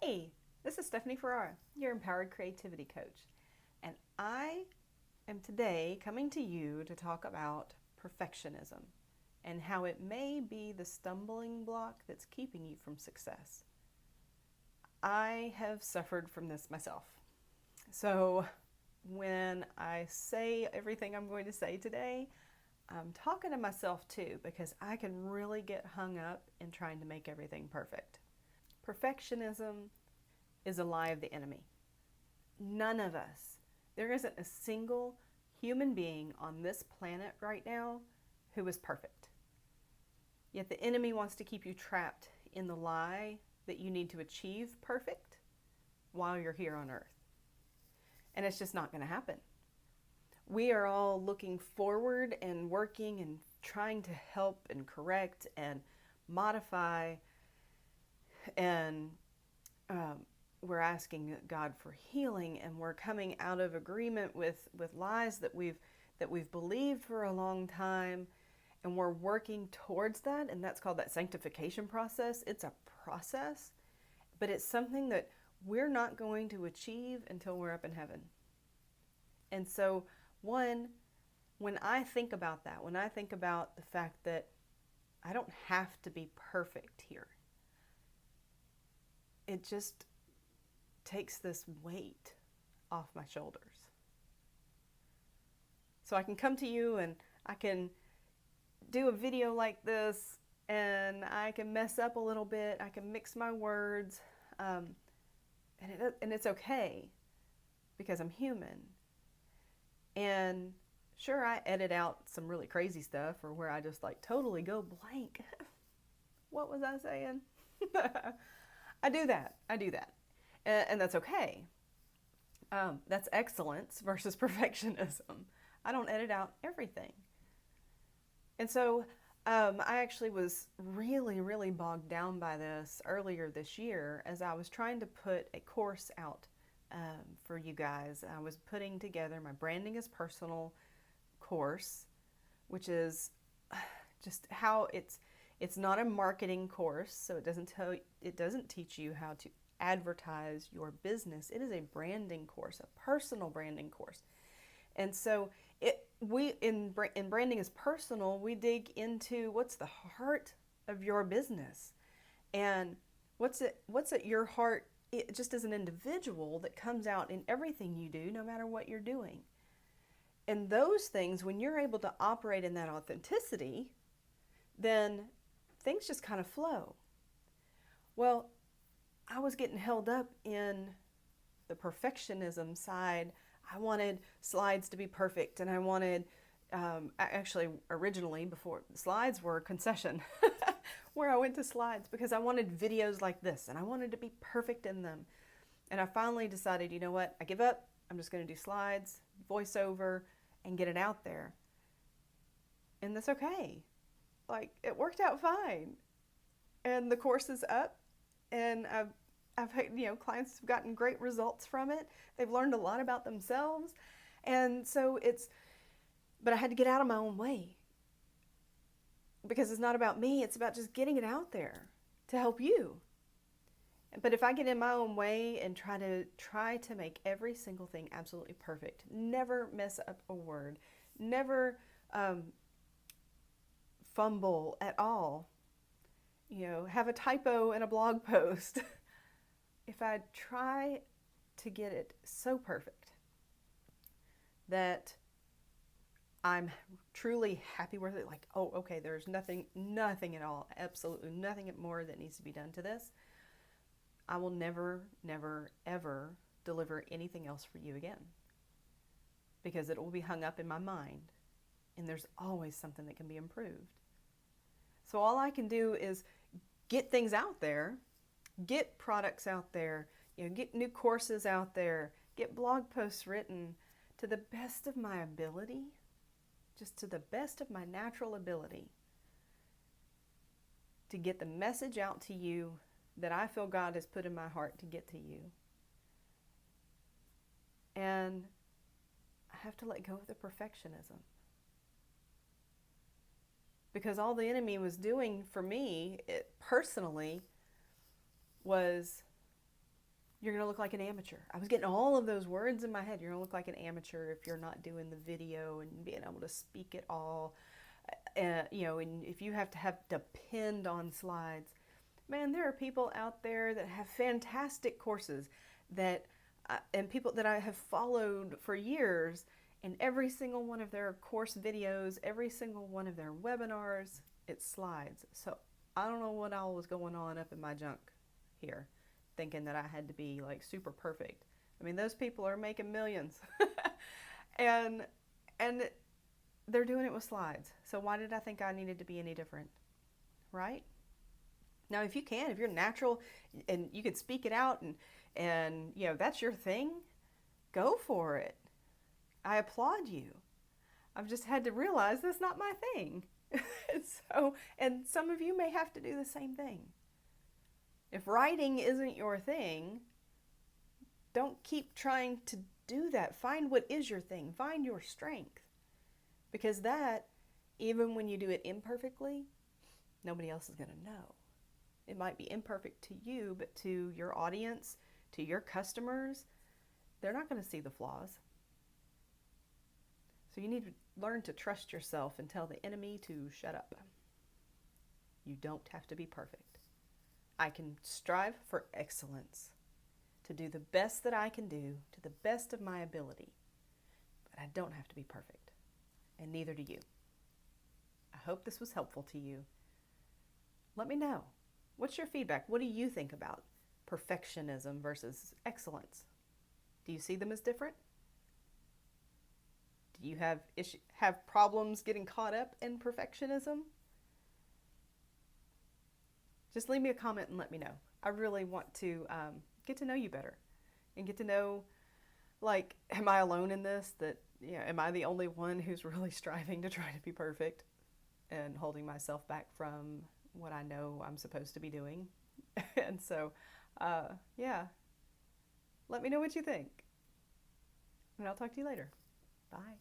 Hey, this is Stephanie Ferrara, your empowered creativity coach, and I am today coming to you to talk about perfectionism and how it may be the stumbling block that's keeping you from success. I have suffered from this myself. So, when I say everything I'm going to say today, I'm talking to myself too because I can really get hung up in trying to make everything perfect. Perfectionism is a lie of the enemy. None of us, there isn't a single human being on this planet right now who is perfect. Yet the enemy wants to keep you trapped in the lie that you need to achieve perfect while you're here on earth. And it's just not going to happen. We are all looking forward and working and trying to help and correct and modify, and we're asking God for healing, and we're coming out of agreement with lies that we've believed for a long time, and we're working towards that, and that's called that sanctification process. It's a process, but it's something that we're not going to achieve until we're up in heaven. And so, when I think about that, when I think about the fact that I don't have to be perfect here, it just takes this weight off my shoulders. So I can come to you and I can do a video like this, and I can mess up a little bit, I can mix my words, and it's okay because I'm human. And sure, I edit out some really crazy stuff or where I just like totally go blank. What was I saying? I do that. And that's okay. That's excellence versus perfectionism. I don't edit out everything. And so I actually was really bogged down by this earlier this year as I was trying to put a course out for you guys. I was putting together my Branding is Personal course, which is just how it's not a marketing course, so it doesn't teach you how to advertise your business. It is a branding course, a personal branding course. And so in Branding is Personal, we dig into what's the heart of your business and what's at your heart just as an individual that comes out in everything you do, no matter what you're doing. And those things, when you're able to operate in that authenticity, then things just kind of flow. Well, I was getting held up in the perfectionism side. I wanted slides to be perfect, and I wanted, actually, originally, before slides were a concession, where I went to slides because I wanted videos like this, and I wanted to be perfect in them. And I finally decided, you know what, I give up. I'm just going to do slides, voiceover, and get it out there. And that's okay. Like, it worked out fine. And the course is up, and I've had, clients have gotten great results from it. They've learned a lot about themselves. And so but I had to get out of my own way because it's not about me. It's about just getting it out there to help you. But if I get in my own way and try to make every single thing absolutely perfect, never mess up a word, never fumble at all, have a typo in a blog post, if I try to get it so perfect that I'm truly happy with it, like, oh, okay, there's nothing at all, absolutely nothing more that needs to be done to this, I will never, ever deliver anything else for you again, because it will be hung up in my mind, and there's always something that can be improved. So all I can do is get things out there, get products out there, get new courses out there, get blog posts written to the best of my ability, just to the best of my natural ability, to get the message out to you that I feel God has put in my heart to get to you. And I have to let go of the perfectionism. Because all the enemy was doing for me, personally, was you're going to look like an amateur. I was getting all of those words in my head. You're going to look like an amateur if you're not doing the video and being able to speak it all. And if you have to depend on slides, man, there are people out there that have fantastic courses and people that I have followed for years, and every single one of their course videos, every single one of their webinars, it's slides. So I don't know what all was going on up in my junk here, thinking that I had to be like super perfect. I mean, those people are making millions. and they're doing it with slides. So why did I think I needed to be any different? Right? Now, if you're natural and you can speak it out and that's your thing, go for it. I applaud you. I've just had to realize that's not my thing. And some of you may have to do the same thing. If writing isn't your thing, don't keep trying to do that. Find what is your thing. Find your strength. Because that, even when you do it imperfectly, nobody else is going to know. It might be imperfect to you, but to your audience, to your customers, they're not going to see the flaws. So you need to learn to trust yourself and tell the enemy to shut up. You don't have to be perfect. I can strive for excellence, to do the best that I can do, to the best of my ability. But I don't have to be perfect, and neither do you. I hope this was helpful to you. Let me know. What's your feedback? What do you think about perfectionism versus excellence? Do you see them as different? Do you have problems getting caught up in perfectionism? Just leave me a comment and let me know. I really want to get to know you better and get to know, like, am I alone in this? Am I the only one who's really striving to try to be perfect and holding myself back from what I know I'm supposed to be doing? And so, let me know what you think. And I'll talk to you later. Bye.